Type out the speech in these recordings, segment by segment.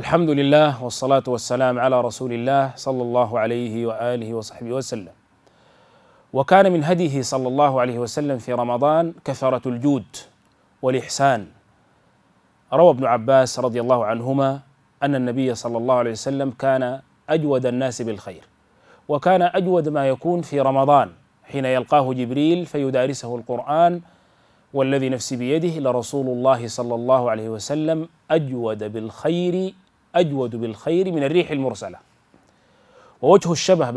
الحمد لله والصلاة والسلام على رسول الله صلى الله عليه وآله وصحبه وسلم. وكان من هديه صلى الله عليه وسلم في رمضان كثرة الجود والإحسان. روى ابن عباس رضي الله عنهما أن النبي صلى الله عليه وسلم كان أجود الناس بالخير، وكان أجود ما يكون في رمضان حين يلقاه جبريل فيدارسه القرآن، والذي نفسي بيده لرسول الله صلى الله عليه وسلم أجود بالخير من الريح المرسلة. ووجه الشبه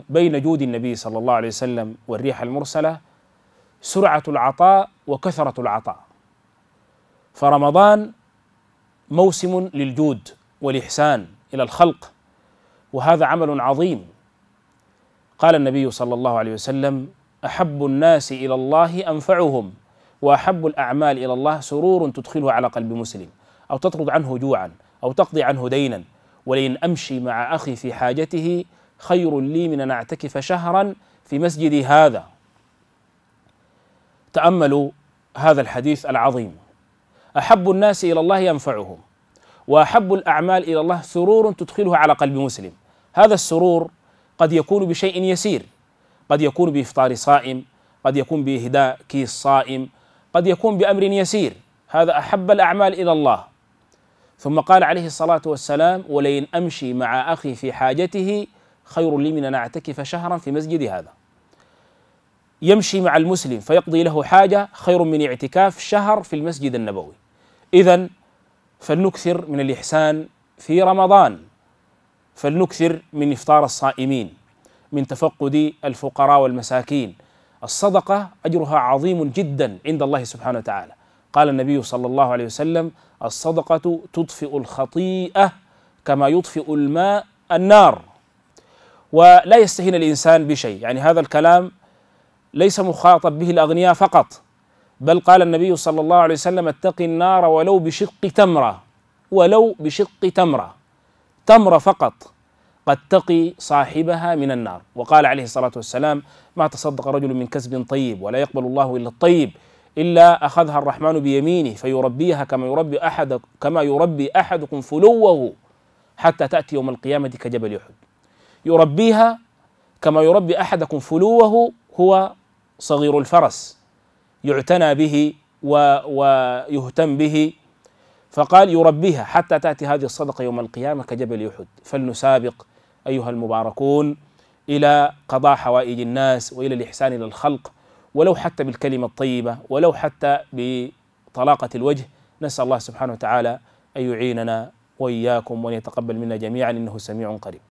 بين جود النبي صلى الله عليه وسلم والريح المرسلة سرعة العطاء وكثرة العطاء. فرمضان موسم للجود والإحسان إلى الخلق، وهذا عمل عظيم. قال النبي صلى الله عليه وسلم: أحب الناس إلى الله أنفعهم، وأحب الأعمال إلى الله سرور تدخله على قلب مسلم، أو تطرد عنه جوعا، أو تقضي عنه دينا. ولئن أمشي مع أخي في حاجته خير لي من أن أعتكف شهرا في مسجدي هذا. تأملوا هذا الحديث العظيم: أحب الناس إلى الله أنفعهم، وأحب الأعمال إلى الله سرور تدخله على قلب مسلم. هذا السرور قد يكون بشيء يسير، قد يكون بإفطار صائم، قد يكون بإهداء كيس صائم، قد يكون بأمر يسير. هذا أحب الأعمال إلى الله. ثم قال عليه الصلاة والسلام: ولئن أمشي مع أخي في حاجته خير لي من أن أعتكف شهرا في مسجد هذا. يمشي مع المسلم فيقضي له حاجة خير من اعتكاف شهر في المسجد النبوي. إذن فلنكثر من الإحسان في رمضان، فلنكثر من إفطار الصائمين، من تفقد الفقراء والمساكين. الصدقة أجرها عظيم جدا عند الله سبحانه وتعالى. قال النبي صلى الله عليه وسلم: الصدقة تطفئ الخطيئة كما يطفئ الماء النار. ولا يستهين الإنسان بشيء، يعني هذا الكلام ليس مخاطب به الأغنياء فقط، بل قال النبي صلى الله عليه وسلم: اتق النار ولو بشق تمرة، ولو بشق تمرة، تمرة فقط قد تقي صاحبها من النار. وقال عليه الصلاة والسلام: ما تصدق رجل من كسب طيب ولا يقبل الله إلا الطيب إلا أخذها الرحمن بيمينه فيربيها كما يربي أحدكم فلوه حتى تأتي يوم القيامة كجبل أحد. يربيها كما يربي أحدكم فلوه، هو صغير الفرس يعتنى به ويهتم به، فقال يربيها حتى تأتي هذه الصدقة يوم القيامة كجبل أحد. فلنسابق أيها المباركون إلى قضاء حوائج الناس وإلى الإحسان إلى الخلق، ولو حتى بالكلمة الطيبة، ولو حتى بطلاقة الوجه. نسأل الله سبحانه وتعالى أن يعيننا وإياكم وأن يتقبل منا جميعا، إنه سميع قريب.